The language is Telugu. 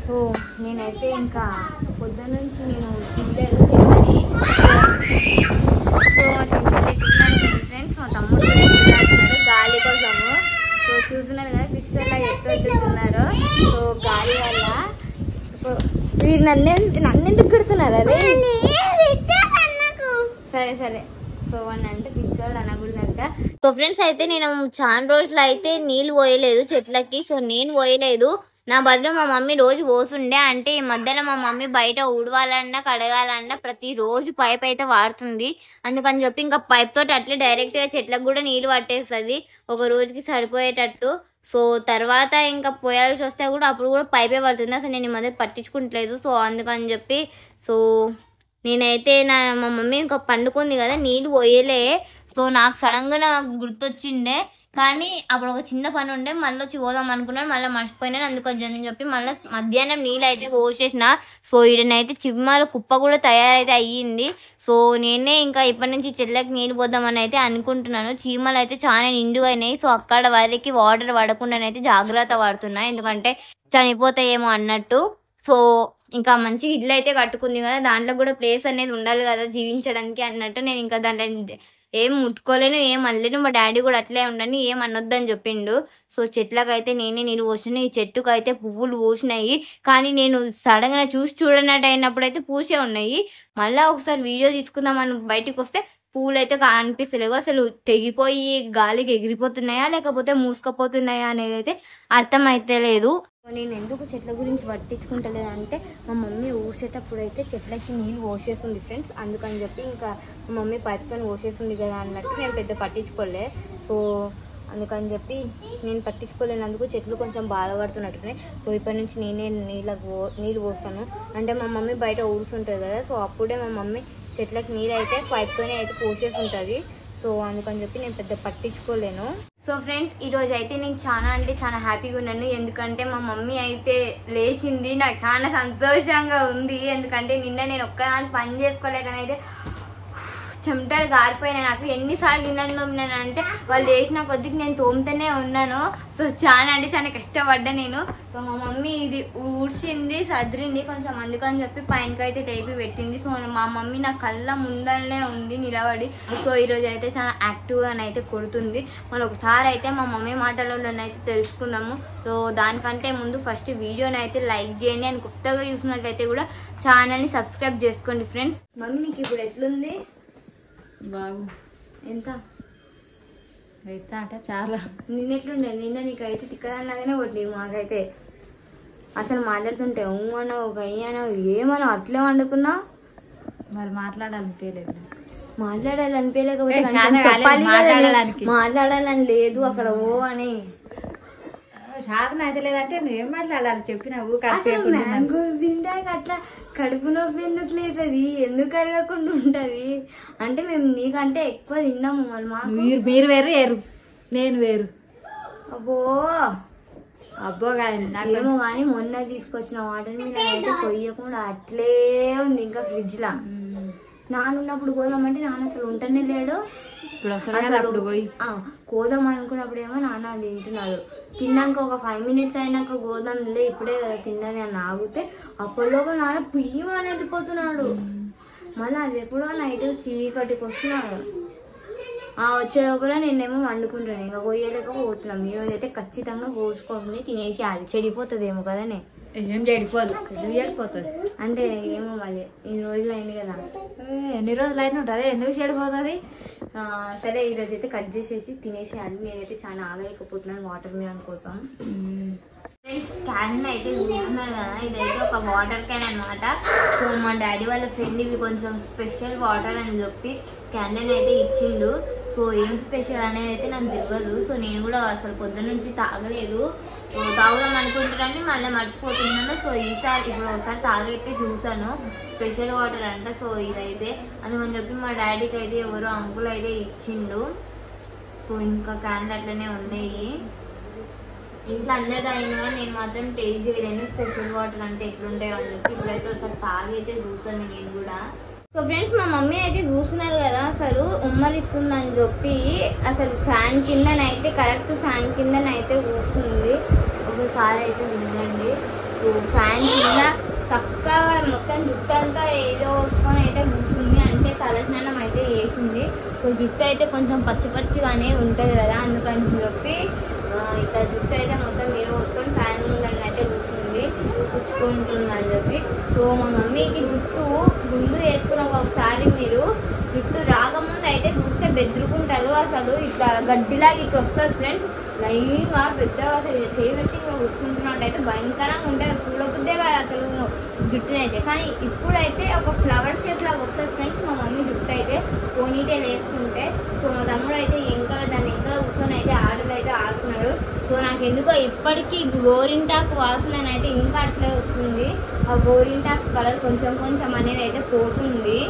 సో నేనైతే ఇంకా పొద్దున్న నుంచి నేను తినలేదు చెట్లని. సో ఫ్రెండ్స్ మా తమ్ముడు గాలి కోసము. సో చూస్తున్నారు కదా పిక్చర్ లాగా ఎత్తున్నారు. సో గాలి వల్ల వీరు నన్నెందుకు కడుతున్నారు అదే. సరే సరే. సో వన్ అంటే పిచ్చోడు అనకూడదంట. సో ఫ్రెండ్స్ అయితే నేను చాలా రోజులు అయితే నీళ్ళు పోయలేదు చెట్లకి. సో నేను పోయలేదు, నా బదులు మా మమ్మీ రోజు పోతుండే. అంటే ఈ మధ్యలో మా మమ్మీ బయట ఊడవాలన్నా కడగాలన్నా ప్రతిరోజు పైప్ అయితే వాడుతుంది. అందుకని చెప్పి ఇంకా పైప్ తోటి అట్లే డైరెక్ట్గా చెట్లకు కూడా నీళ్ళు పట్టేస్తుంది ఒక రోజుకి సరిపోయేటట్టు. సో తర్వాత ఇంకా పోయాల్సి వస్తే కూడా అప్పుడు కూడా పైపే పడుతుంది. అసలు నేను ఈ మధ్య పట్టించుకుంటలేదు. సో అందుకని చెప్పి సో నేనైతే మా మమ్మీ ఇంకా పండుకుంది కదా నీళ్ళు పోయలే. సో నాకు సడన్గా నాకు గుర్తొచ్చిండే, కానీ అప్పుడు ఒక చిన్న పని ఉండే మళ్ళీ వచ్చి పోదాం అనుకున్నాను, మళ్ళీ మర్చిపోయినాను. అందుకని చెప్పి మళ్ళీ మధ్యాహ్నం నీళ్ళు అయితే పోసేసిన. సో ఈడనైతే చిమ్మాల కుప్ప కూడా తయారైతే అయ్యింది. సో నేనే ఇంకా ఇప్పటి నుంచి చెట్లకి నీళ్ళు పోద్దామని అయితే అనుకుంటున్నాను. చీమలు అయితే చాలా నిండుగా అయినాయి. సో అక్కడ వారికి వాటర్ పడకుండానైతే జాగ్రత్త పడుతున్నాయి, ఎందుకంటే చనిపోతాయేమో అన్నట్టు. సో ఇంకా మంచి ఇల్లు అయితే కట్టుకుంది కదా, దాంట్లో కూడా ప్లేస్ అనేది ఉండాలి కదా జీవించడానికి అన్నట్టు. నేను ఇంకా దాంట్లో ఏం ముట్టుకోలేను, ఏం అనలేను. మా డాడీ కూడా అట్లే ఉండని ఏం అనొద్దని చెప్పిండు. సో చెట్లకైతే నేనే నీళ్ళు పోసినాను. ఈ చెట్టుకు అయితే పువ్వులు పూసినాయి, కానీ నేను సడన్గా చూడనట్టు అయినప్పుడు అయితే పూసే ఉన్నాయి. మళ్ళీ ఒకసారి వీడియో తీసుకుందామని బయటకు వస్తే పూలు అయితే అనిపిస్తలేవు. అసలు తెగిపోయి గాలికి ఎగిరిపోతున్నాయా లేకపోతే మూసుకపోతున్నాయా అనేది అయితే అర్థమైతే లేదు. నేను ఎందుకు చెట్ల గురించి పట్టించుకుంటలేదు అంటే మా మమ్మీ ఊసేటప్పుడు అయితే చెట్లకి నీళ్ళు పోసేస్తుంది ఫ్రెండ్స్. అందుకని చెప్పి ఇంకా మా మమ్మీ పైప్తో పోసేస్తుంది కదా అన్నట్టు నేను పెద్ద పట్టించుకోలే. సో అందుకని చెప్పి నేను పట్టించుకోలేనందుకు చెట్లు కొంచెం బాధపడుతున్నట్టున్నాయి. సో ఇప్పటి నుంచి నేనే నీళ్ళు పోస్తాను. అంటే మా మమ్మీ బయట ఊరుస్తుంటుంది కదా, సో అప్పుడే మా మమ్మీ చెట్లకి నీళ్ళు అయితే పైప్తోనే అయితే పోసేసి ఉంటుంది. సో అందుకని చెప్పి నేను పెద్ద పట్టించుకోలేను. సో ఫ్రెండ్స్ ఈరోజు అయితే నేను చాలా అంటే చాలా హ్యాపీగా ఉన్నాను, ఎందుకంటే మా మమ్మీ అయితే లేచింది. నాకు చాలా సంతోషంగా ఉంది, ఎందుకంటే నిన్న నేను ఒక్కదాన్ని పని చేసుకోలేకనైతే చెమటలు గారిపోయినాయి. నాకు ఎన్నిసార్లు గిన్నెలు తోమినానంటే వాళ్ళు వేసిన కొద్దికి నేను తోముతూనే ఉన్నాను. సో చాలా అంటే చాలా కష్టపడ్డా నేను. సో మా మమ్మీ ఇది ఊడ్చింది సదిరింది కొంచెం, అందుకని చెప్పి పైనకైతే టేపి పెట్టింది. సో మా మమ్మీ నా కళ్ళ ముందరనే ఉంది నిలబడి. సో ఈరోజు అయితే చాలా యాక్టివ్గానైతే కొడుతుంది. మనం ఒకసారి అయితే మా మమ్మీ మాటలలోనైతే తెలుసుకుందాము. సో దానికంటే ముందు ఫస్ట్ వీడియోని అయితే లైక్ చేయండి, అని కొత్తగా చూసినట్లయితే కూడా ఛానల్ని సబ్స్క్రైబ్ చేసుకోండి ఫ్రెండ్స్. మమ్మీ నీకు ఇప్పుడు ఎట్లుంది? బాగు. ఎంత అయితే అంటే చాలా. నిన్నెట్లుండే? నిన్న నీకైతే తిక్కదానిలాగానే కొట్టి మాకైతే అసలు మాట్లాడుతుంటే అనవు గయ్యనవు ఏమనో అట్లే వండుకున్నా. మరి మాట్లాడాలనిపించలేదు, మాట్లాడాలనిపించలేకపోతే మాట్లాడాలని లేదు అక్కడ ఓ అని సాధన అయితే లేదంటే నువ్వేం మాట్లాడాలి చెప్పినావు. మ్యాంగోస్ తింటాక అట్లా కడుపు నొప్పి ఎందుకు లేదది, ఎందుకు అరగకుండా ఉంటది అంటే మేము నీకంటే ఎక్కువ తిన్నాము. మళ్ళీ మాకు మీరు వేరు నేను వేరు. అబ్బో అబ్బో ఏమో కానీ మొన్న తీసుకొచ్చిన వాటర్ మీద అయితే కొయ్యకుండా అట్లే ఉంది ఇంకా ఫ్రిడ్జ్ లా. నాన్న ఉన్నప్పుడు పోదామంటే నాన్న అసలు ఉంటనే లేడు. కోదాం అనుకున్నప్పుడేమో నాన్న తింటున్నాడు. తిన్నాక ఒక 5 minutes అయినాక గోదాంలే ఇప్పుడే తిన్నది అని ఆగితే అప్పటిలోగా నాన్న పుయ్యమని వెళ్ళిపోతున్నాడు. మళ్ళీ అది ఎప్పుడో నైట్ చీకటికి వస్తున్నాడు. వచ్చే లోపల నేనేమో వండుకుంటాను, ఇంకా పోయలేకపోతున్నాం. ఈరోజైతే ఖచ్చితంగా కోసుకొని తినేసి అది చెడిపోతుందేమో కదా. ఏం చెడిపోదు, చెడిపోతుంది అంటే ఏమో మళ్ళీ ఈ రోజులు అయింది కదా. ఎన్ని రోజులు అయినా ఉంటుంది, ఎందుకు చెడిపోతుంది? సరే ఈరోజు అయితే కట్ చేసేసి తినేసేయాలి. నేనైతే చాలా ఆగలేకపోతున్నాను వాటర్ మిలన్ కోసం. ఫ్రెండ్స్ క్యాన్ అయితే చూస్తున్నారు కదా, ఇదైతే ఒక వాటర్ క్యాన్ అనమాట. సో మా డాడీ వాళ్ళ ఫ్రెండ్ ఇవి కొంచెం స్పెషల్ వాటర్ అని చెప్పి క్యాన్ అయితే ఇచ్చిండు. సో ఏం స్పెషల్ అనేది అయితే నాకు తెలియదు. సో నేను కూడా అసలు పొద్దున్న నుంచి తాగలేదు. సో తాగుదాం అనుకుంటారని మళ్ళీ మర్చిపోతున్నాను. సో ఈసారి ఇప్పుడు ఒకసారి తాగైతే చూసాను, స్పెషల్ వాటర్ అంట. సో ఇదైతే అందుకని చెప్పి మా డాడీకి అయితే ఎవరో అంకుల్ అయితే ఇచ్చిండు. సో ఇంకా క్యాన్లు అట్లనే ఉన్నాయి. ఇంట్లో అందరితో అయినా నేను మాత్రం టేస్ట్ చేయలేను స్పెషల్ వాటర్ అంటే ఎట్లుంటాయో అని చెప్పి. ఇప్పుడైతే ఒకసారి తాగైతే చూసాను నేను కూడా. సో ఫ్రెండ్స్ మా మమ్మీ అయితే చూస్తున్నారు కదా, అసలు ఉమ్మరిస్తుందని చెప్పి అసలు ఫ్యాన్ కిందనైతే కరెక్ట్ ఫ్యాన్ కిందనైతే కూర్చుంది. ఒకసారి అయితే వినండి. ఫ్యాన్ కింద చక్కగా మొత్తం జుట్టు అంతా ఏదో వసుకొని అయితే కూర్చుంది, అంటే తలస్నానం అయితే చేసింది. సో జుట్టు అయితే కొంచెం పచ్చి పచ్చిగానే ఉంటుంది కదా, అందుకని చెప్పి ఇట్లా జుట్టు అయితే మొత్తం మీరు వసుకొని ఫ్యాన్ ముందని అయితే కూర్చుంది, పుచ్చుకుంటుంది అని చెప్పి. సో మా మమ్మీకి జుట్టు గుండు వేసుకుని ఒకసారి మీరు జుట్టు రాకముందు అయితే చూస్తే బెదురుకుంటారు, అసలు ఇట్లా గడ్డిలాగా ఇట్లా వస్తుంది ఫ్రెండ్స్. లైన్గా పెద్దగా అసలు చేయబెట్టి పుచ్చుకుంటున్నట్టయితే భయంకరంగా ఉంటుంది, చూడబుద్దే కాదు అసలు జుట్టునైతే. కానీ ఇప్పుడైతే ఒక ఫ్లవర్ షేప్ లాగా వస్తుంది ఫ్రెండ్స్ మా మమ్మీ జుట్టు అయితే పోనీటైల్ వేసుకుంటే. సో మా తమ్ముడు అయితే దాన్ని ఇంకా కూర్చొని అయితే ఆటలు అయితే ఆడుతున్నాడు. సో నాకు ఎందుకో ఇప్పటికీ గోరింటాకు వాసన అయితే ఇంకా అట్లే వస్తుంది, ఆ గోరింటాకు కలర్ కొంచెం కొంచెం అనేది అయితే పోతుంది.